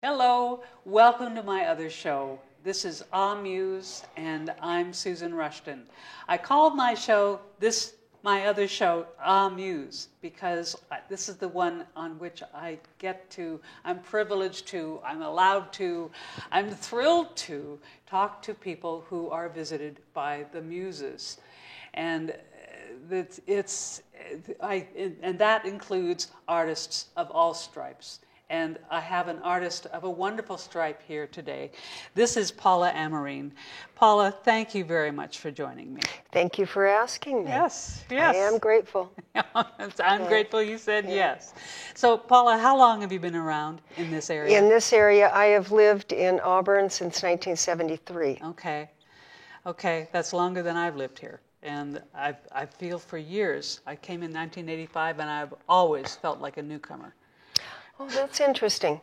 Hello, welcome to my other show. This is Amused, and I'm Susan Rushton. I called my show my other show, Amused, because this is the one on which I'm privileged to, I'm allowed to, I'm thrilled to talk to people who are visited by the Muses. And that includes artists of all stripes. And I have an artist of a wonderful stripe here today. This is Paula Amarine. Paula, thank you very much for joining me. Thank you for asking me. Yes. I am grateful. I'm grateful you said yes. So, Paula, how long have you been around in this area? In this area, I have lived in Auburn since 1973. Okay, that's longer than I've lived here. And I feel for years, I came in 1985 and I've always felt like a newcomer. Oh, that's interesting.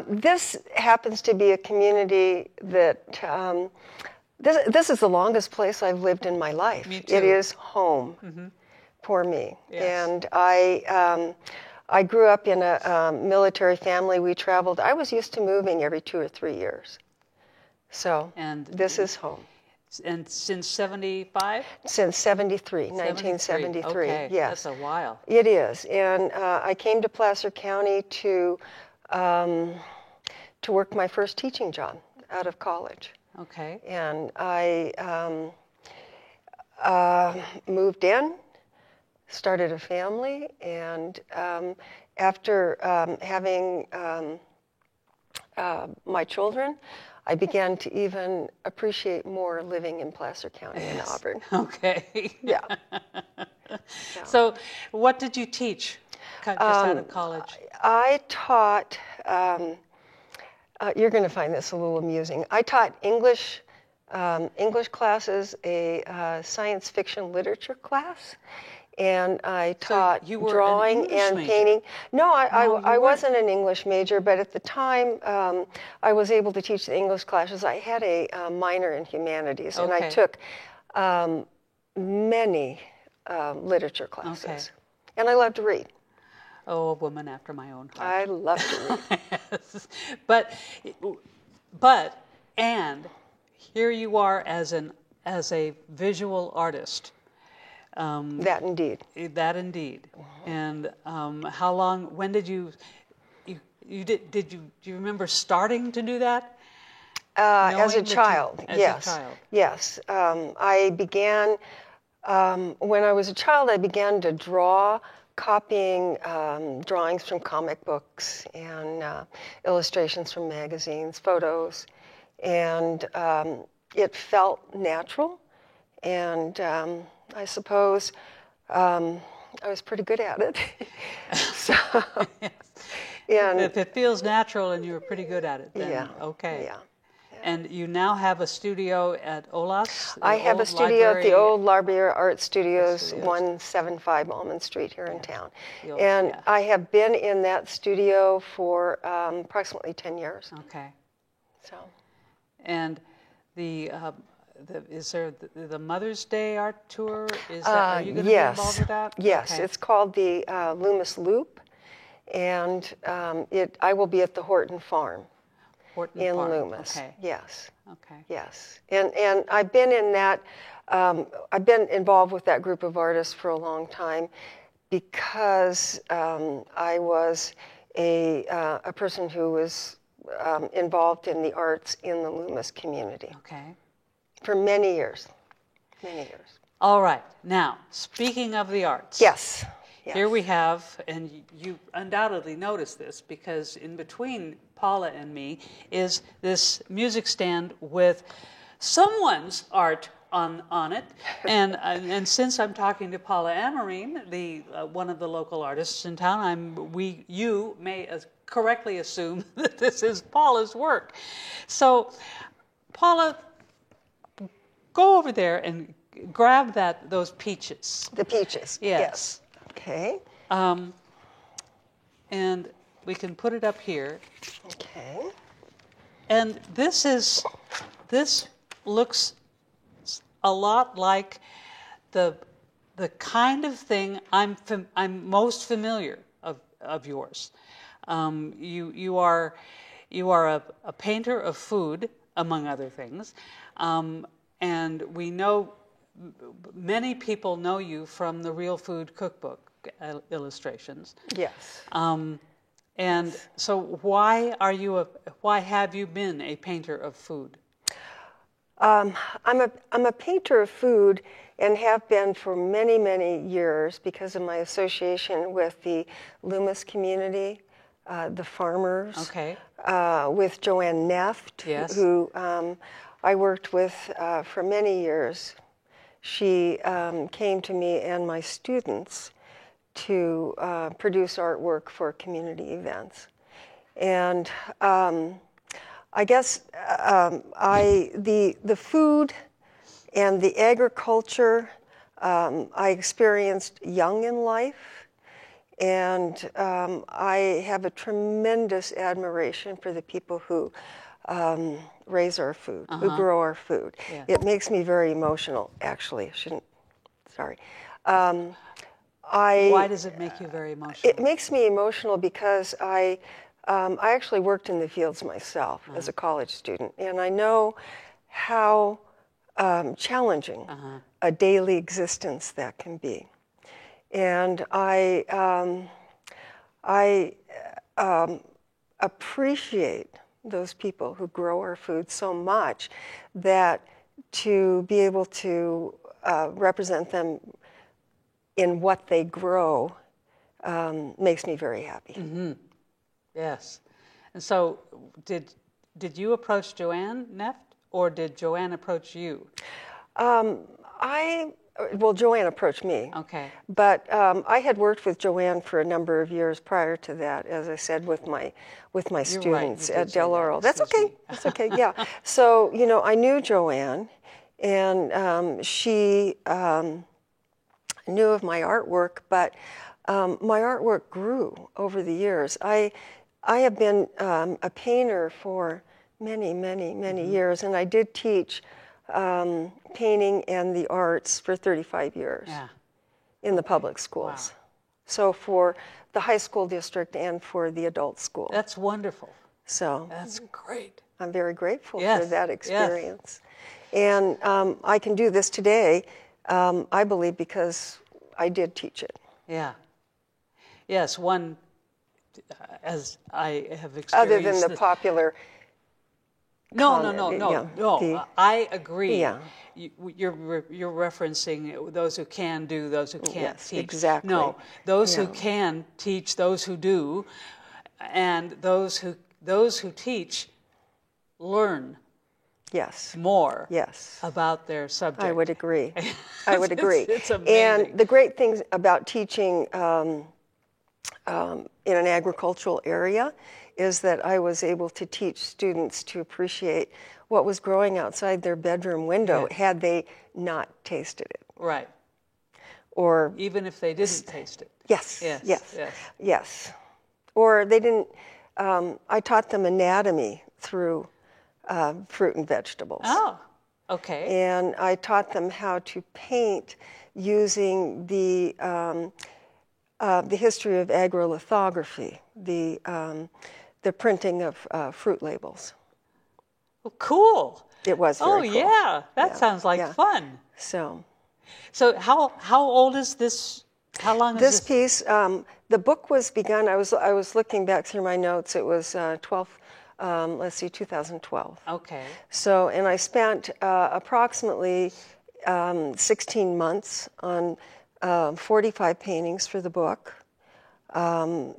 This happens to be a community that, this is the longest place I've lived in my life. Me too. It is home for me. Yes. And I grew up in a military family. We traveled. I was used to moving every 2 or 3 years. So this is home. And since 75? Since 1973, okay. yes. That's a while. It is, and I came to Placer County to work my first teaching job out of college. Okay. And I moved in, started a family, and after having my children, I began to even appreciate more living in Placer County in Auburn. Okay. Yeah. So what did you teach just out of college? I taught, you're going to find this a little amusing. I taught English classes, a science fiction literature class, and I taught drawing and painting. No, I wasn't an English major, but at the time I was able to teach the English classes. I had a minor in humanities, and I took many literature classes. Okay. And I love to read. Oh, a woman after my own heart. I love to read. Yes. And here you are as a visual artist. That indeed. That indeed. And how long? When did you do you remember starting to do that? As a child, yes. As a child. Yes. I began when I was a child. I began to draw, copying drawings from comic books and illustrations from magazines, photos, and it felt natural. And I suppose I was pretty good at it. So, and if it feels natural and you're pretty good at it, then okay. Yeah. And you now have a studio at OLAS? I have a studio at the old Library Art Studios, 175 Almond Street here in town. And I have been in that studio for approximately 10 years. Okay. So. And is there the Mother's Day art tour? Are you going to be involved with that? Yes, okay. It's called the Loomis Loop, and I will be at the Horton Farm in Loomis. Okay. Yes. Okay. Yes, and I've been in that. I've been involved with that group of artists for a long time because I was a person who was involved in the arts in the Loomis community. Okay. For many years. Many years. All right. Now, speaking of the arts. Yes. Here we have, and you undoubtedly noticed this because in between Paula and me is this music stand with someone's art on it, and since I'm talking to Paula Amarine, the one of the local artists in town, you may correctly assume that this is Paula's work. So, Paula, go over there and grab those peaches. The peaches. Yes. Okay. And we can put it up here. Okay. And this looks a lot like the kind of thing I'm most familiar of yours. You are a painter of food, among other things, and we know many people know you from the Real Food Cookbook illustrations. Yes. And so why have you been a painter of food? I'm a painter of food and have been for many, many years because of my association with the Loomis community, the farmers. Okay. With Joanne Neft, Yes. who I worked with for many years. She came to me and my students to produce artwork for community events. And I guess the food and the agriculture I experienced young in life, and I have a tremendous admiration for the people who raise our food, who grow our food. Yeah. It makes me very emotional, actually. Sorry. Why does it make you very emotional? It makes me emotional because I actually worked in the fields myself as a college student, and I know how challenging a daily existence that can be. And I appreciate those people who grow our food so much that to be able to represent them in what they grow makes me very happy. Mm-hmm. Yes. And so did you approach Joanne Neft, or did Joanne approach you? Joanne approached me. Okay. But I had worked with Joanne for a number of years prior to that, as I said, with my students at Del Oro. That's okay. That's okay. Yeah. So I knew Joanne, and she knew of my artwork, but my artwork grew over the years. I have been a painter for many, many, many years, and I did teach painting and the arts for 35 years in the public schools. Wow. So for the high school district and for the adult school. That's wonderful. So That's great. I'm very grateful Yes, for that experience. Yes. And I can do this today, I believe, because I did teach it. Yeah. Yes, one, as I have experienced. Other than the popular. No. Yeah, I agree. Yeah. You're referencing those who can do, those who can't teach. Exactly. No, those who can teach, those who do, and those who teach learn. Yes. More. Yes. About their subject. I would agree. I would agree. It's amazing. And the great thing about teaching in an agricultural area is that I was able to teach students to appreciate what was growing outside their bedroom window had they not tasted it. Right. Or even if they didn't taste it. Yes. Or they didn't. I taught them anatomy through fruit and vegetables. Oh, okay. And I taught them how to paint using the history of agrolithography, the printing of fruit labels. Well, cool. It was very cool. Yeah, that sounds like fun. So how old is this? How long is this piece? The book was begun. I was looking back through my notes. It was 2012. Okay. So, and I spent approximately 16 months on 45 paintings for the book,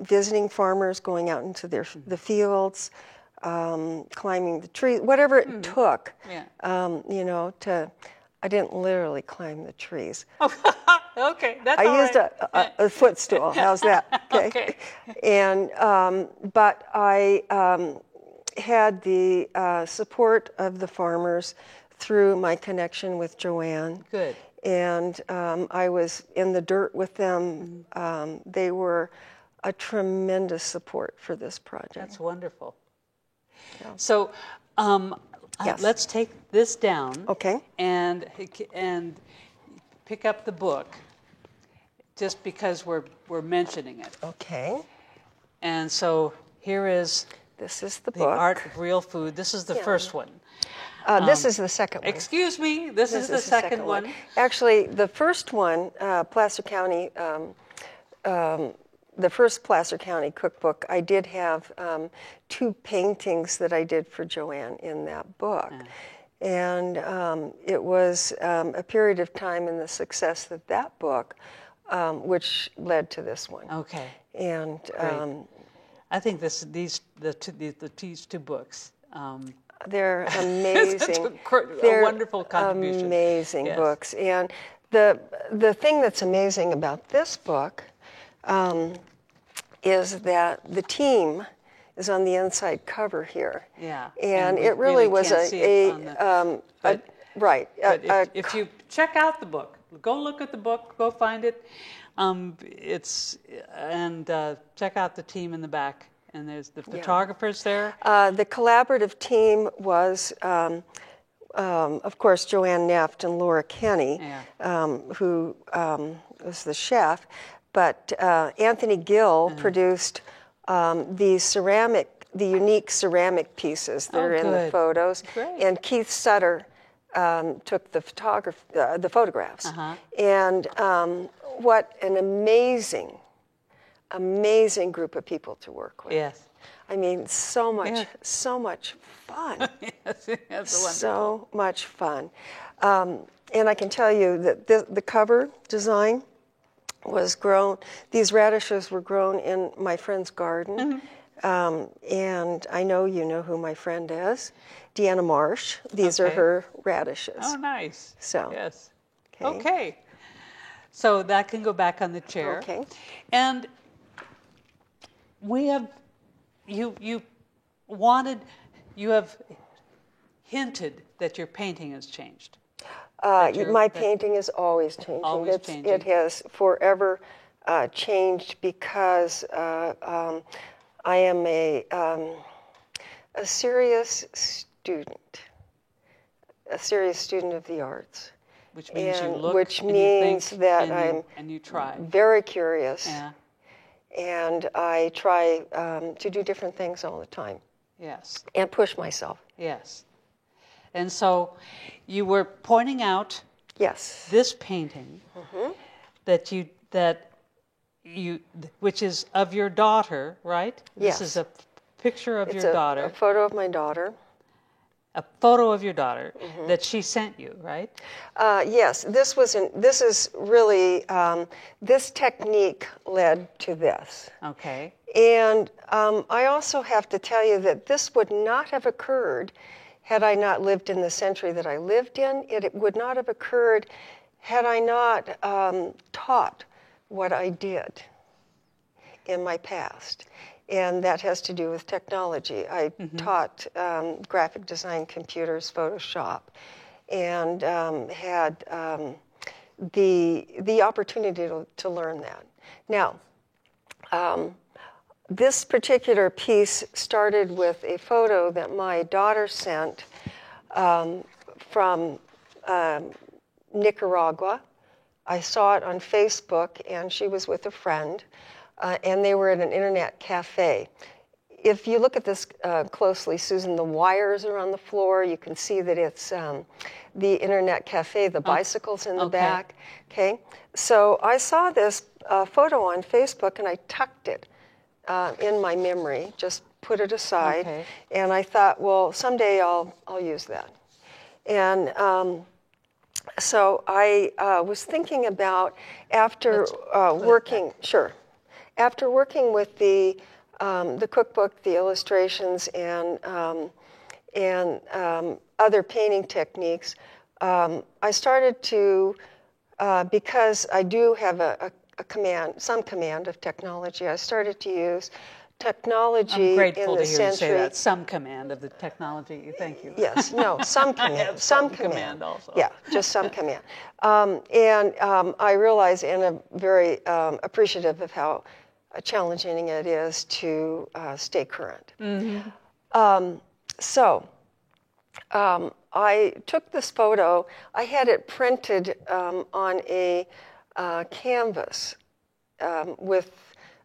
visiting farmers, going out into the fields, climbing the trees, whatever it took, I didn't literally climb the trees. Okay, that's I all used right. a footstool. How's that? Okay. And but I had the support of the farmers through my connection with Joanne. Good. And I was in the dirt with them. They were a tremendous support for this project. That's wonderful. Yeah. So, Yes. let's take this down. Okay. And pick up the book, just because we're mentioning it. Okay. And so here is This is the The book. Art of Real Food. This is the first one. This is the second one. Excuse me, this is the second one. Actually, the first one, Placer County, the first Placer County cookbook, I did have 2 paintings that I did for Joanne in that book. And it was a period of time in the success of that book, which led to this one. Okay. And I think these two books. they're amazing. They're a wonderful contribution. Amazing Yes. books. And the thing that's amazing about this book is that the team is on the inside cover here. Yeah. And we it really was can't see it on the- right. But if you check out the book, go look at the book, go find it. Check out the team in the back, and there's the photographers there. The collaborative team was, of course, Joanne Neft and Laura Kenny, who was the chef. But Anthony Gill produced the unique ceramic pieces that are in the photos. Great. And Keith Sutter took the photographs. And what an amazing group of people to work with. Yes. I mean, so much fun. Yes, that's wonderful. So much fun. And I can tell you that the cover design was grown, these radishes were grown in my friend's garden. And I know you know who my friend is, Deanna Marsh. These are her radishes. Oh, nice. So, yes. Okay. So that can go back on the chair. Okay. And we have, you have hinted that your painting has changed. My painting is always changing. Always changing. It has forever changed because I am a serious student of the arts. Which means you look which and means you think that and you try. Very curious. Yeah. And I try to do different things all the time. Yes. And push myself. Yes. And so you were pointing out Yes. this painting which is of your daughter, right? Yes. This is a picture of It's your daughter. a photo of my daughter. A photo of your daughter that she sent you, right? Yes, this is really, this technique led to this. Okay. And I also have to tell you that this would not have occurred had I not lived in the century that I lived in. It would not have occurred had I not taught what I did in my past. And that has to do with technology. I taught graphic design, computers, Photoshop, and had the opportunity to learn that. Now, this particular piece started with a photo that my daughter sent from Nicaragua. I saw it on Facebook, and she was with a friend. And they were at an internet cafe. If you look at this closely, Susan, the wires are on the floor. You can see that it's the internet cafe, the bicycles in the back. Okay. So I saw this photo on Facebook, and I tucked it in my memory, just put it aside. Okay. And I thought, well, someday I'll use that. And so I was thinking about after working, after working with the cookbook, the illustrations, and other painting techniques, I started to, because I do have some command of technology, I started to use technology I'm grateful in the to hear you say century. that. Some command of the technology. Thank you. Yes, no, some command. Some command also. Yeah, just some command. I realize and am very appreciative of how challenging it is to stay current. I took this photo. I had it printed on a canvas with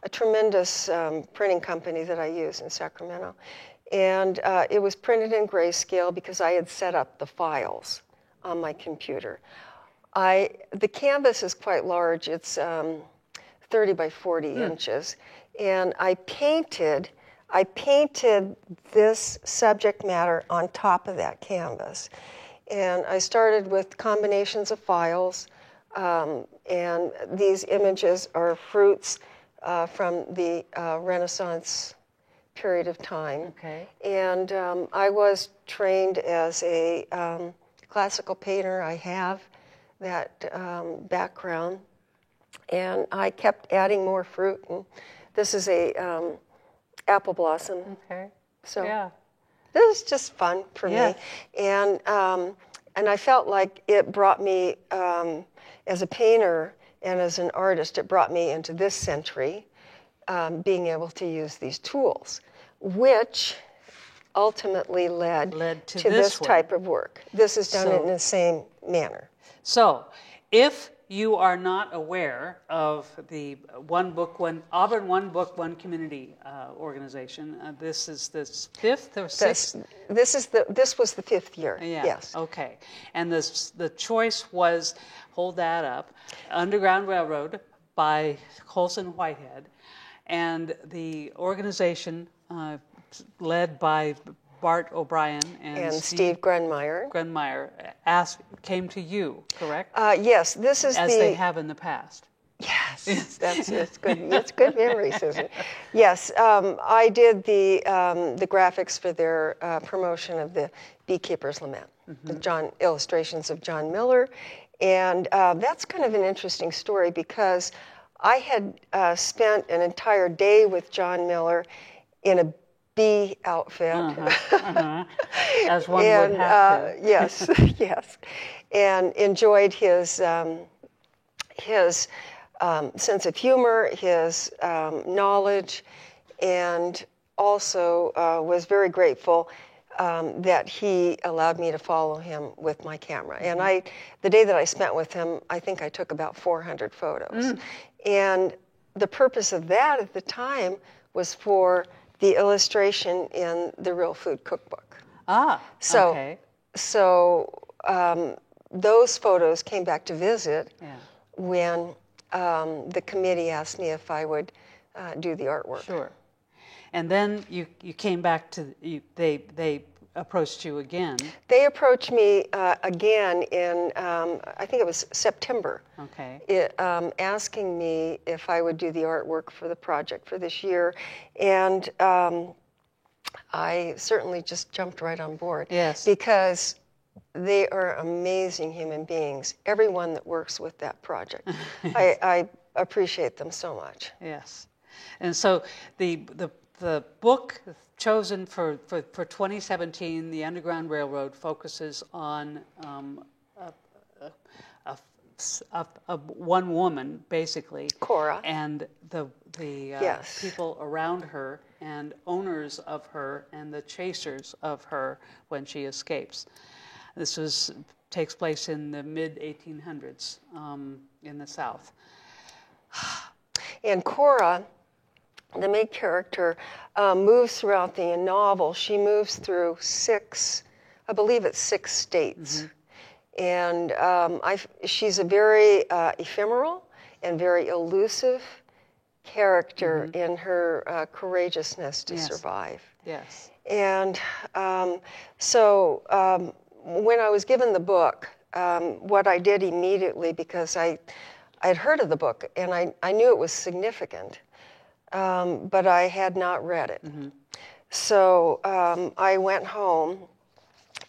a tremendous printing company that I use in Sacramento. And it was printed in grayscale because I had set up the files on my computer. The canvas is quite large. It's 30 by 40 inches. And I painted this subject matter on top of that canvas. And I started with combinations of files. And these images are fruits from the Renaissance period of time. Okay. And I was trained as a classical painter. I have that background. And I kept adding more fruit. And this is a apple blossom. Okay. So yeah. this was just fun for me. And I felt like it brought me, as a painter and as an artist, it brought me into this century, being able to use these tools, which ultimately led to this type of work. This is done in the same manner. So, if you are not aware of the Auburn One Book, One Community organization, this is the fifth or sixth? This was the fifth year. Yeah. Yes. Okay. And the choice was, hold that up, Underground Railroad by Colson Whitehead, and the organization led by Bart O'Brien and Steve Grunmeyer. Came to you, correct? Yes, this is as they have in the past. Yes, it's good. It's good memory, Susan. Yes, I did the graphics for their promotion of the Beekeeper's Lament, the illustrations of John Miller, and that's kind of an interesting story because I had spent an entire day with John Miller in a bee outfit. As one would have to. Yes, yes, and enjoyed his sense of humor, his knowledge, and also was very grateful that he allowed me to follow him with my camera. And the day that I spent with him, I think I took about 400 photos. And the purpose of that at the time was for the illustration in the Real Food Cookbook. Okay. So those photos came back to visit when the committee asked me if I would do the artwork. Sure. And then you came back to, they approached you again. They approached me again in, I think it was September. Okay. Asking me if I would do the artwork for the project for this year. And I certainly just jumped right on board. Yes. Because they are amazing human beings, everyone that works with that project. I appreciate them so much. Yes. And so the book chosen for 2017, The Underground Railroad, focuses on one woman, basically. Cora. And the people around her and owners of her and the chasers of her when she escapes. This takes place in the mid-1800s in the South. And Cora, the main character, moves throughout the novel. She moves through I believe it's 6 states. And she's a very ephemeral and very elusive character in her courageousness to survive. Yes. And so when I was given the book, what I did immediately, because I'd heard of the book and I knew it was significant, but I had not read it. So I went home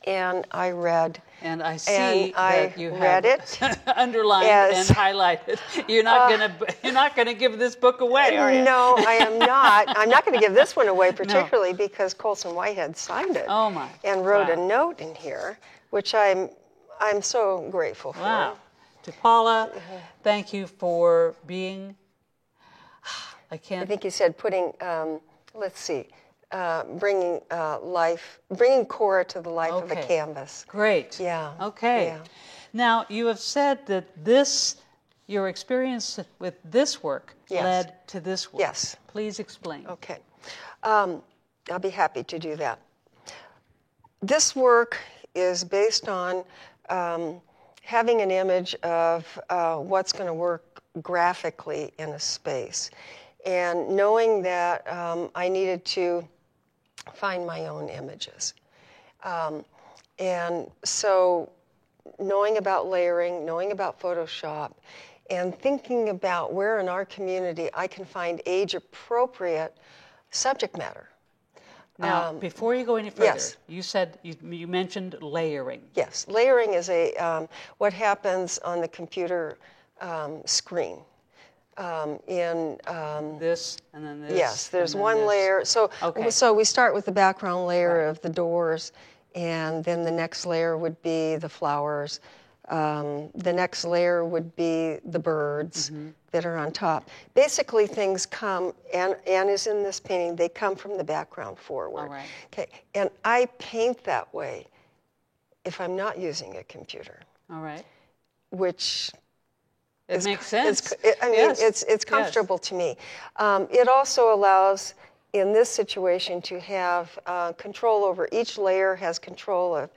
and I read. And I see And that I you read have it underlined as- and highlighted. You're not gonna give this book away, are you? No, I am not. I'm not going to give this one away, particularly because Colson Whitehead signed it. Oh my! And wrote Wow. a note in here, which I'm so grateful for. Wow. To Paula, thank you for being. I I can't. think you said putting. Bringing Cora to the life of a Okay. canvas. Great. Yeah. Okay. Yeah. Now you have said that your experience with this work Yes. led to this work. Yes. Please explain. Okay. I'll be happy to do that. This work is based on having an image of what's going to work graphically in a space, and knowing that I needed to find my own images. And so knowing about layering, knowing about Photoshop, and thinking about where in our community I can find age-appropriate subject matter. Now, before you go any further, yes. you said you mentioned layering. Yes, layering is what happens on the computer screen. This and then this. Yes, there's and then one this. layer. Okay. So we start with the background layer of the doors, and then the next layer would be the flowers. The next layer would be the birds that are on top. Basically, things come, and is in this painting, they come from the background forward. All right. Okay, and I paint that way if I'm not using a computer, All right. which It makes sense. It's Yes. comfortable to me. It also allows, in this situation, to have control over each layer, has control of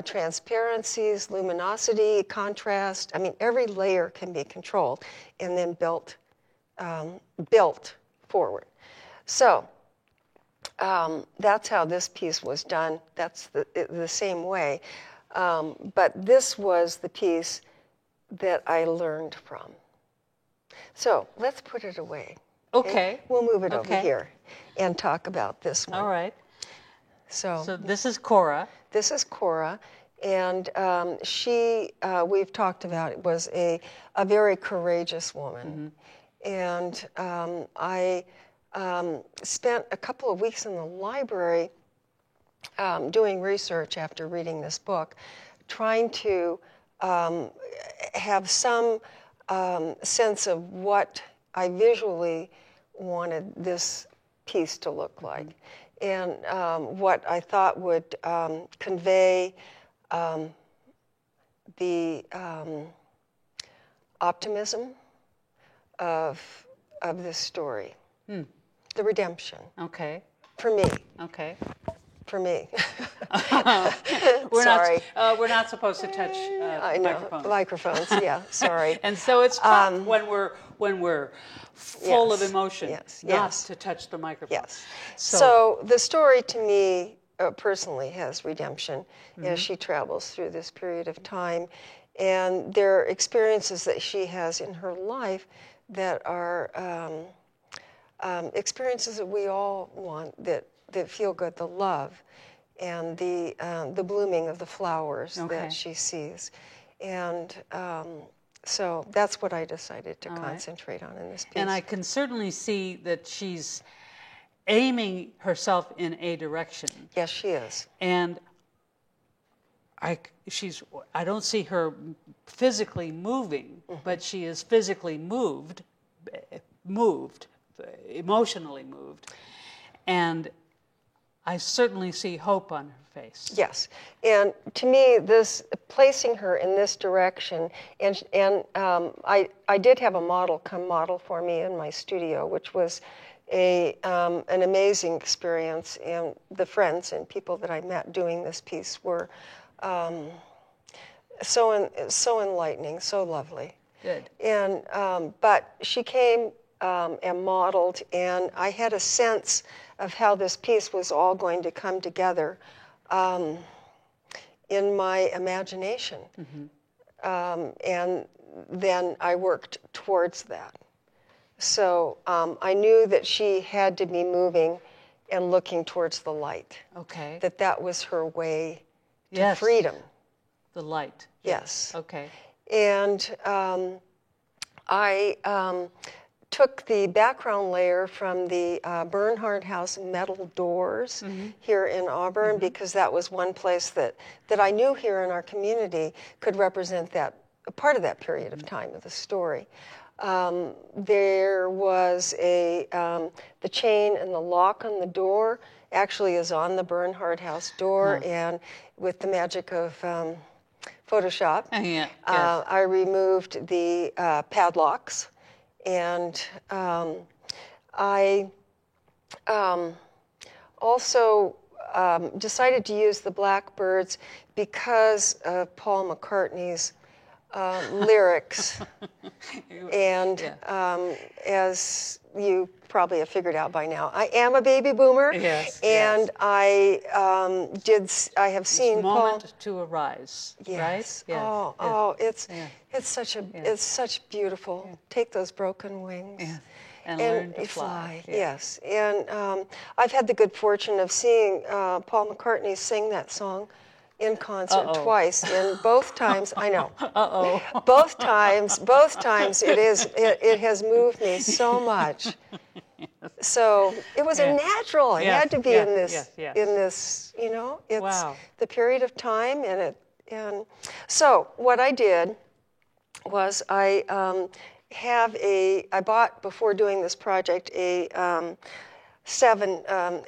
transparencies, luminosity, contrast. I mean, every layer can be controlled and then built forward. So that's how this piece was done. That's the same way. But this was the piece that I learned from. So let's put it away. Okay. We'll move it over Okay. here and talk about this one. All right. So So this is Cora. this is Cora, and we've talked about it, was a very courageous woman. And I spent a couple of weeks in the library doing research after reading this book, trying to have some sense of what I visually wanted this piece to look like, and what I thought would convey the optimism of this story, the redemption, Okay. for me. Okay. For me. We're not supposed to touch I know, microphones. microphones. Yeah, sorry. And so it's tough when we're full of Yes, emotion, yes, not yes. to touch the microphone. Yes. So the story to me personally has redemption as she travels through this period of time, and there are experiences that she has in her life that are experiences that we all want, that feel good, the love and the blooming of the flowers that she sees. And so that's what I decided to concentrate on in this piece. And I can certainly see that she's aiming herself in a direction. Yes, she is. And I don't see her physically moving, but she is physically moved, emotionally moved. And I certainly see hope on her face. Yes, and to me, this placing her in this direction, and I did have a model come model for me in my studio, which was an amazing experience, and the friends and people that I met doing this piece were so enlightening, so lovely. Good. And but she came and modeled, and I had a sense of how this piece was all going to come together in my imagination. And then I worked towards that. So I knew that she had to be moving and looking towards the light. Okay. That was her way Yes. freedom. The light. Yes. Okay. And I took the background layer from the Bernhard House metal doors here in Auburn because that was one place that I knew here in our community could represent that, a part of that period of time of the story. There was the chain and the lock on the door actually is on the Bernhard House door, and with the magic of Photoshop, I removed the padlocks, and I also decided to use the Blackbirds because of Paul McCartney's lyrics. And as you probably have figured out by now, I am a baby boomer. Yes. And I have seen Moment Paul. to arise. Yes. Right? Yes. Oh, it's such a it's such beautiful. Take those broken wings. Yeah. And learn to fly. Yeah. Yes. And I've had the good fortune of seeing Paul McCartney sing that song in concert twice, and both times I know. Both times it has moved me so much. So it was a natural. It had to be in this it's the period of time, and so what I did was I bought, before doing this project, a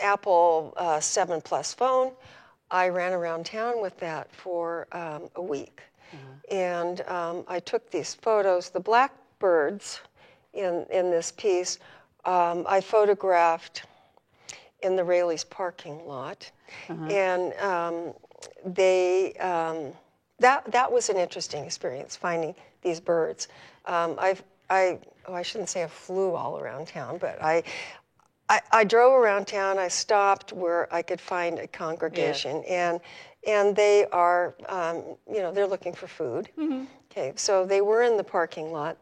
Apple 7 Plus phone. I ran around town with that for a week. And I took these photos. The Blackbirds in this piece, I photographed in the Raley's parking lot. And that was an interesting experience, finding these birds. I shouldn't say I flew all around town, but I drove around town. I stopped where I could find a congregation, and they are, they're looking for food. Okay, so they were in the parking lot.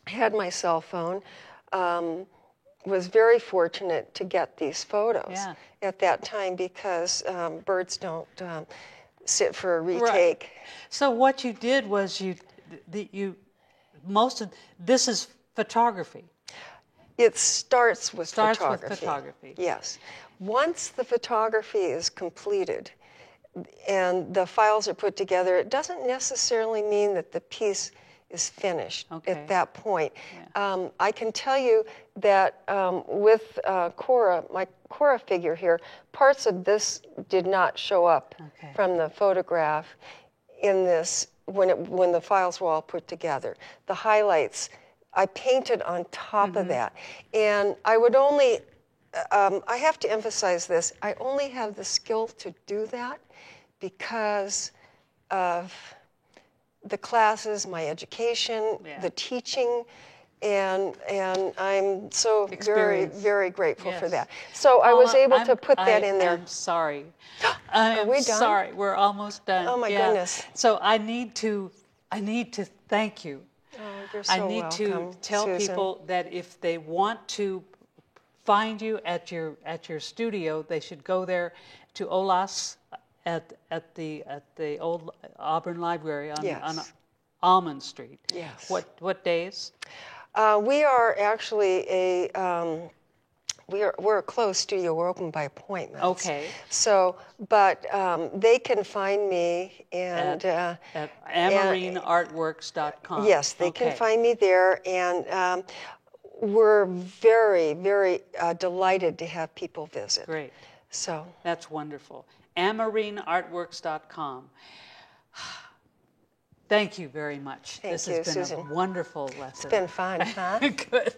I had my cell phone. Was very fortunate to get these photos at that time because birds don't sit for a retake. Right. So what you did was this is photography. It starts with photography. With photography. Yes. Once the photography is completed and the files are put together, it doesn't necessarily mean that the piece is finished at that point. I can tell you that with Cora, my Cora figure here, parts of this did not show up from the photograph in this when the files were all put together. The highlights, I painted on top of that. And I would only, I have to emphasize this, I only have the skill to do that because of the classes, my education, the teaching, and I'm so very, very grateful for that. So I was able to put that in there. I'm sorry. Are we done? Sorry, we're almost done. Oh my goodness. So I need to thank you. Oh, you're so welcome, I need to tell Susan. people that if they want to find you at your studio, they should go there to Olas at the old Auburn Library on Almond Street. Yes. What days? We are actually we're a closed studio. We're open by appointment. Okay. So, but they can find me at amarineartworks.com. Yes, they can find me there, and we're very, very delighted to have people visit. Great. So that's wonderful. amarineartworks.com. Thank you very much. Thank this you, has been Susan. a wonderful lesson. It's been fun, huh? Good.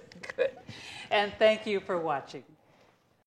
And thank you for watching.